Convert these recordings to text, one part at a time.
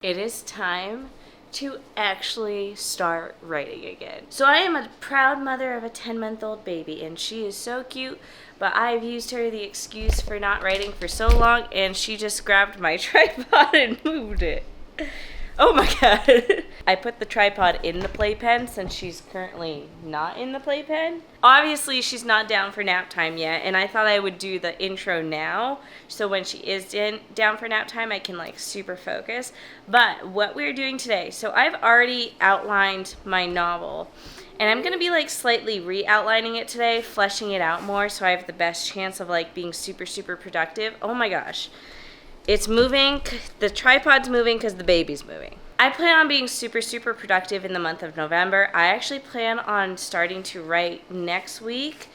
It is time to actually start writing again. So I am a proud mother of a 10-month-old baby, and she is so cute, but I've used her the excuse for not writing for so long, and she just grabbed my tripod and moved it. Oh my god. I put the tripod in the playpen since she's currently not in the playpen. Obviously, she's not down for nap time yet, and I thought I would do the intro now, so when she is down for nap time, I can super focus. But what we're doing today, so I've already outlined my novel, and I'm going to be slightly re-outlining it today, fleshing it out more so I have the best chance of being super productive. Oh my gosh. It's moving. The tripod's moving because the baby's moving. I plan on being super productive in the month of November. I actually plan on starting to write next week,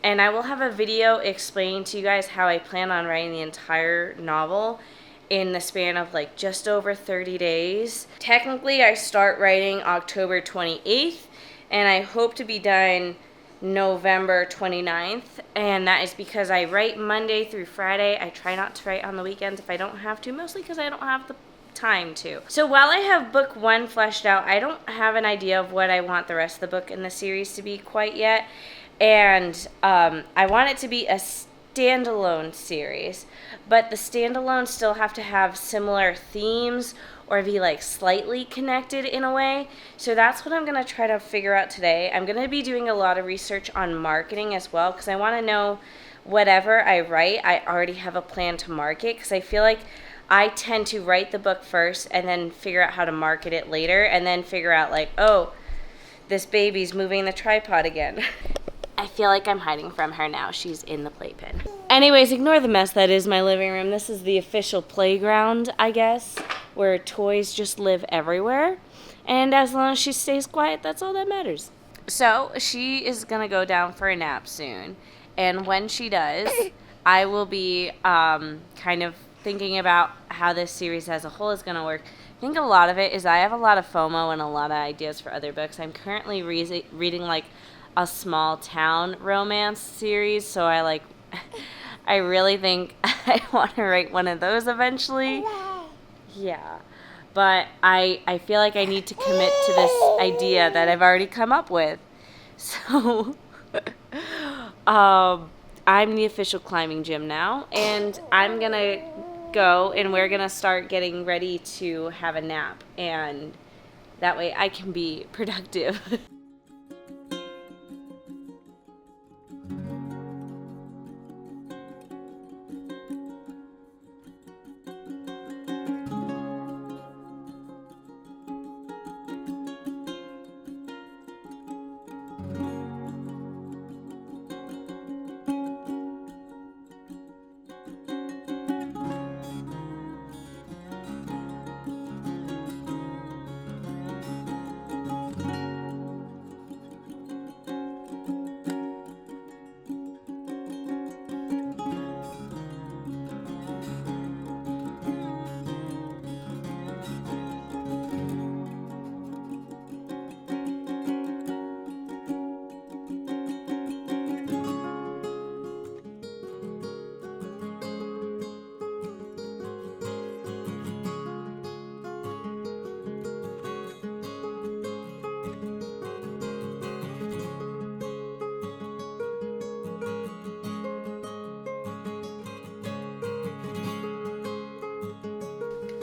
and I will have a video explaining to you guys how I plan on writing the entire novel in the span of just over 30 days. Technically, I start writing October 28th, and I hope to be done November 29th, and that is because I write Monday through Friday. I try not to write on the weekends if I don't have to, mostly because I don't have the time to. So while I have book one fleshed out, I don't have an idea of what I want the rest of the book in the series to be quite yet, and I want it to be a standalone series, but the standalones still have to have similar themes or be slightly connected in a way. So that's what I'm going to try to figure out today. I'm going to be doing a lot of research on marketing as well, because I want to know whatever I write, I already have a plan to market, because I feel like I tend to write the book first and then figure out how to market it later, and then figure out oh, this baby's moving the tripod again. I feel like I'm hiding from her now. She's in the playpen. Anyways, ignore the mess that is my living room. This is the official playground, I guess, where toys just live everywhere. And as long as she stays quiet, that's all that matters. So she is going to go down for a nap soon. And when she does, I will be kind of thinking about how this series as a whole is going to work. I think a lot of it is I have a lot of FOMO and a lot of ideas for other books. I'm currently reading a small town romance series, so I really think I want to write one of those eventually. Yeah. But I feel like I need to commit to this idea that I've already come up with. So I'm the official climbing gym now, and I'm going to go and we're going to start getting ready to have a nap, and that way I can be productive.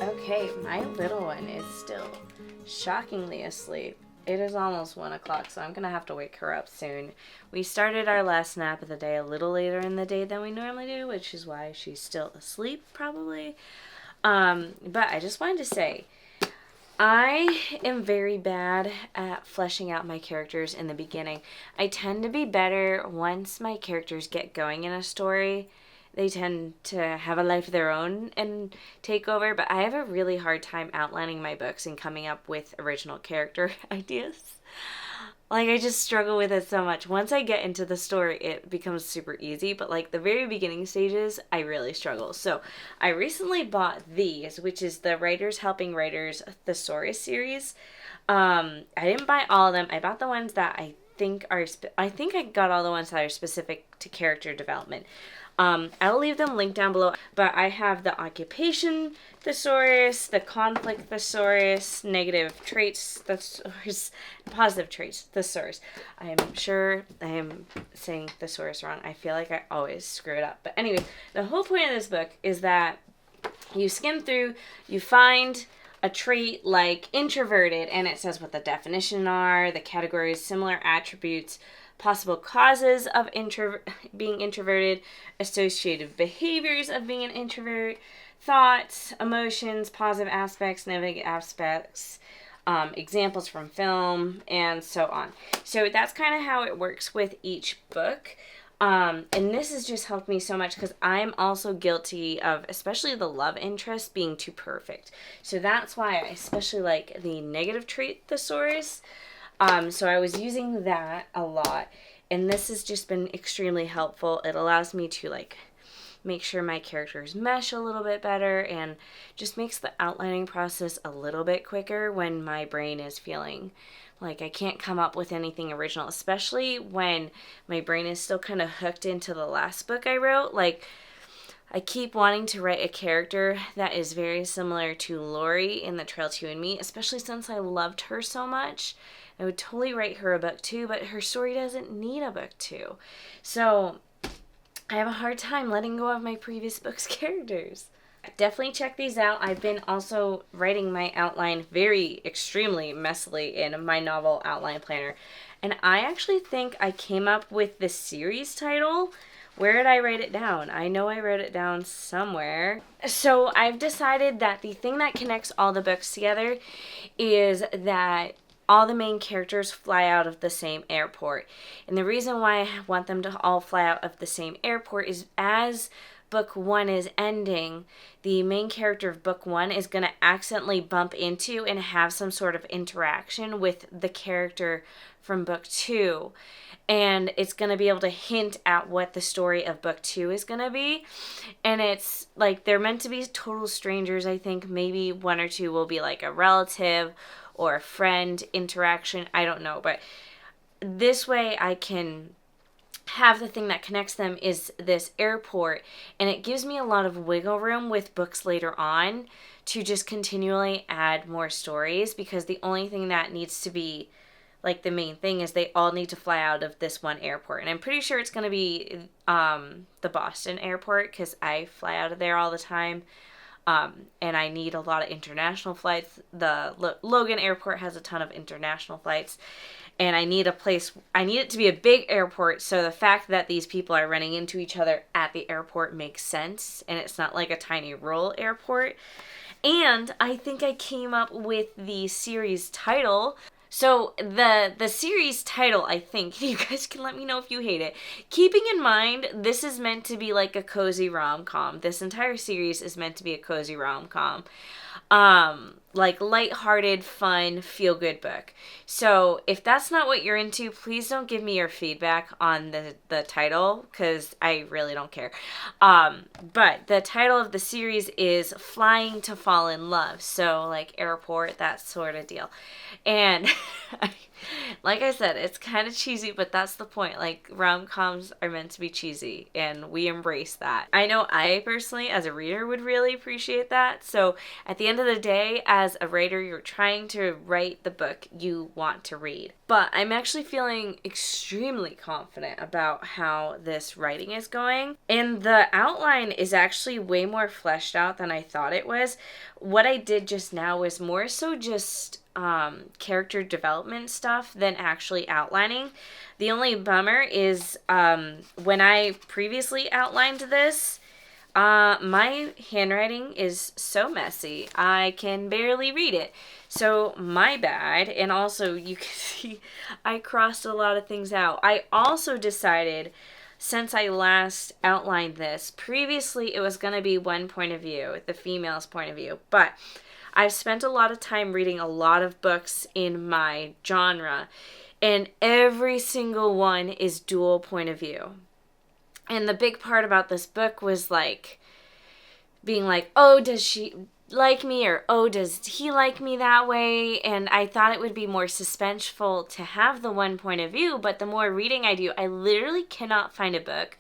Okay, my little one is still shockingly asleep. It is almost 1 o'clock, so I'm going to have to wake her up soon. We started our last nap of the day a little later in the day than we normally do, which is why she's still asleep, probably. But I just wanted to say, I am very bad at fleshing out my characters in the beginning. I tend to be better once my characters get going in a story. They tend to have a life of their own and take over, but I have a really hard time outlining my books and coming up with original character ideas. I just struggle with it so much. Once I get into the story, it becomes super easy, but the very beginning stages, I really struggle. So I recently bought these, which is the Writers Helping Writers Thesaurus series. I didn't buy all of them. I bought the ones that I think I got all the ones that are specific to character development. I'll leave them linked down below, but I have the occupation thesaurus, the conflict thesaurus, negative traits thesaurus, positive traits thesaurus. I am sure I am saying thesaurus wrong. I feel like I always screw it up. But anyway, the whole point of this book is that you skim through, you find a trait like introverted, and it says what the definition are, the categories, similar attributes, possible causes of being introverted, associated behaviors of being an introvert, thoughts, emotions, positive aspects, negative aspects, examples from film, and so on. So that's kind of how it works with each book. And this has just helped me so much because I'm also guilty of, especially the love interest, being too perfect. So that's why I especially like the negative trait thesaurus. So I was using that a lot, and this has just been extremely helpful. It allows me to like make sure my characters mesh a little bit better, and just makes the outlining process a little bit quicker when my brain is feeling like I can't come up with anything original, especially when my brain is still kind of hooked into the last book I wrote. Like, I keep wanting to write a character that is very similar to Lori in The Trail to You and Me, especially since I loved her so much. I would totally write her a book 2, but her story doesn't need a book 2. So I have a hard time letting go of my previous book's characters. Definitely check these out. I've been also writing my outline very extremely messily in my novel outline planner. And I actually think I came up with the series title. Where did I write it down? I know I wrote it down somewhere. So I've decided that the thing that connects all the books together is that all the main characters fly out of the same airport. And the reason why I want them to all fly out of the same airport is as book 1 is ending, the main character of book 1 is going to accidentally bump into and have some sort of interaction with the character from book 2. And it's going to be able to hint at what the story of book 2 is going to be. And it's like they're meant to be total strangers. I think maybe 1 or 2 will be like a relative or a friend interaction. I don't know. But this way I can have the thing that connects them is this airport, and it gives me a lot of wiggle room with books later on to just continually add more stories, because the only thing that needs to be like the main thing is they all need to fly out of this one airport. And I'm pretty sure it's going to be the Boston airport, because I fly out of there all the time. And I need a lot of international flights. The Logan airport has a ton of international flights. And I need it to be a big airport, so the fact that these people are running into each other at the airport makes sense, and it's not like a tiny rural airport. And I think I came up with the series title. So the series title, I think, you guys can let me know if you hate it. Keeping in mind, this is meant to be like a cozy rom-com. This entire series is meant to be a cozy rom-com. Like lighthearted, fun, feel-good book. So if that's not what you're into, please don't give me your feedback on the title, because I really don't care. But the title of the series is Flying to Fall in Love. So like airport, that sort of deal. And like I said, it's kind of cheesy, but that's the point. Like, rom-coms are meant to be cheesy, and we embrace that. I know I personally, as a reader, would really appreciate that. So at the end of the day, as a writer, you're trying to write the book you want to read. But I'm actually feeling extremely confident about how this writing is going. And the outline is actually way more fleshed out than I thought it was. What I did just now was more so just character development stuff than actually outlining. The only bummer is when I previously outlined this, my handwriting is so messy I can barely read it. So my bad. And also you can see I crossed a lot of things out. I also decided, since I last outlined this, previously it was going to be one point of view, the female's point of view, but I've spent a lot of time reading a lot of books in my genre, and every single one is dual point of view. And the big part about this book was like being like, oh, does she like me, or oh, does he like me that way? And I thought it would be more suspenseful to have the one point of view, but the more reading I do, I literally cannot find a book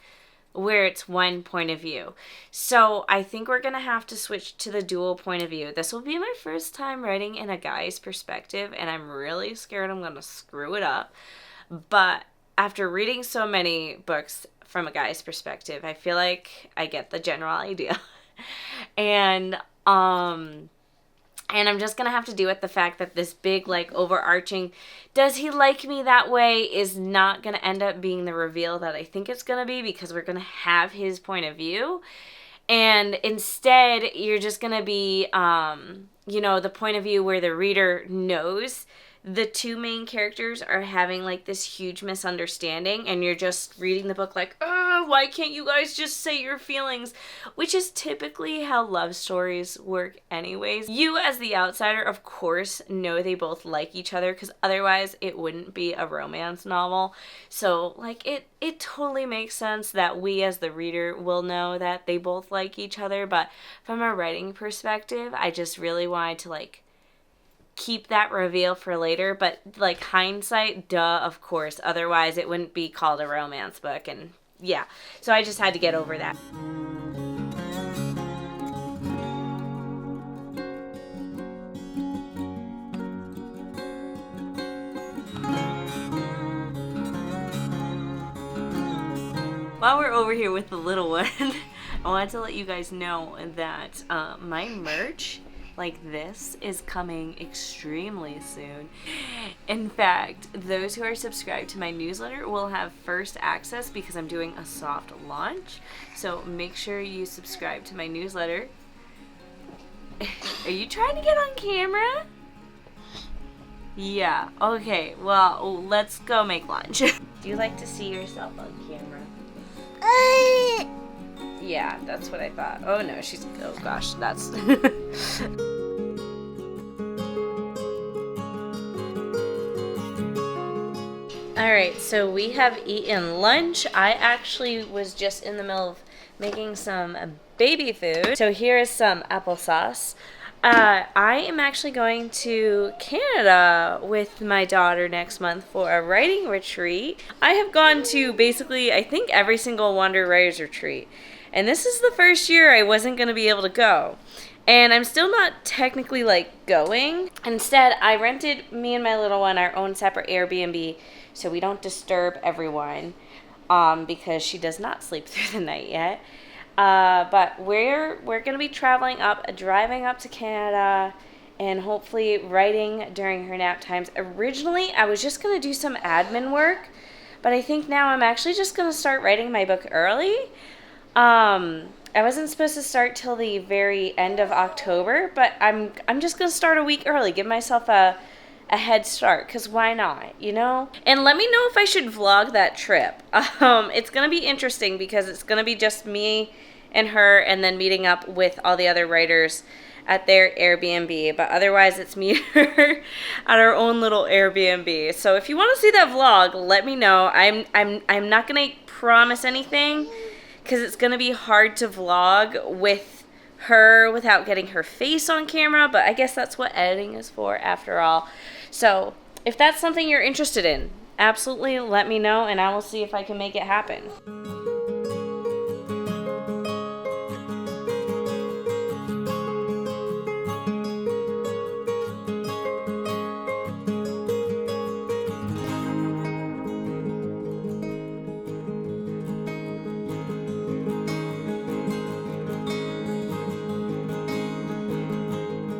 where it's one point of view. So I think we're going to have to switch to the dual point of view. This will be my first time writing in a guy's perspective, and I'm really scared I'm going to screw it up. But after reading so many books from a guy's perspective, I feel like I get the general idea. And I'm just going to have to deal with the fact that this big, like, overarching, does he like me that way, is not going to end up being the reveal that I think it's going to be, because we're going to have his point of view. And instead, you're just going to be, the point of view where the reader knows the two main characters are having, like, this huge misunderstanding, and you're just reading the book like, oh, why can't you guys just say your feelings? Which is typically how love stories work anyways. You, as the outsider, of course, know they both like each other, because otherwise it wouldn't be a romance novel. So, like, it totally makes sense that we, as the reader, will know that they both like each other, but from a writing perspective, I just really wanted to, like, keep that reveal for later. But, like, hindsight, duh, of course, otherwise it wouldn't be called a romance book. And yeah, so I just had to get over that. While we're over here with the little one, I wanted to let you guys know that my merch, like this, is coming extremely soon. In fact, those who are subscribed to my newsletter will have first access because I'm doing a soft launch. So make sure you subscribe to my newsletter. Are you trying to get on camera? Yeah, okay, well, let's go make lunch. Do you like to see yourself on camera? Yeah, that's what I thought. Oh no, oh gosh, that's... Alright, so we have eaten lunch. I actually was just in the middle of making some baby food. So here is some applesauce. I am actually going to Canada with my daughter next month for a writing retreat. I have gone to basically, I think, every single Wonder Writers Retreat. And this is the first year I wasn't going to be able to go. And I'm still not technically, like, going. Instead, I rented, me and my little one, our own separate Airbnb so we don't disturb everyone because she does not sleep through the night yet. But we're going to be driving up to Canada and hopefully writing during her nap times. Originally, I was just going to do some admin work, but I think now I'm actually just going to start writing my book early. I wasn't supposed to start till the very end of October, but I'm just going to start a week early, give myself a head start, because why not, you know? And let me know if I should vlog that trip. It's going to be interesting because it's going to be just me and her, and then meeting up with all the other writers at their Airbnb. But otherwise, it's me and her at our own little Airbnb. So if you want to see that vlog, let me know. I'm not going to promise anything because it's going to be hard to vlog with her without getting her face on camera, but I guess that's what editing is for after all. So if that's something you're interested in, absolutely let me know and I will see if I can make it happen.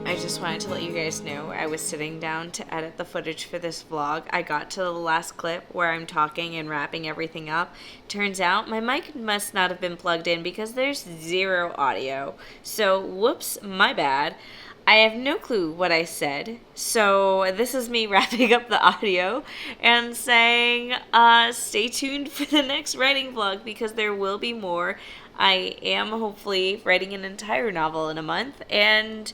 I just wanted to let you guys know I was sitting down to edit the footage for this vlog. I got to the last clip where I'm talking and wrapping everything up. Turns out my mic must not have been plugged in because there's zero audio. So whoops, my bad. I have no clue what I said. So this is me wrapping up the audio and saying stay tuned for the next writing vlog because there will be more. I am hopefully writing an entire novel in a month, and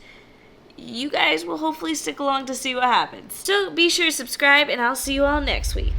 you guys will hopefully stick along to see what happens. So be sure to subscribe, and I'll see you all next week.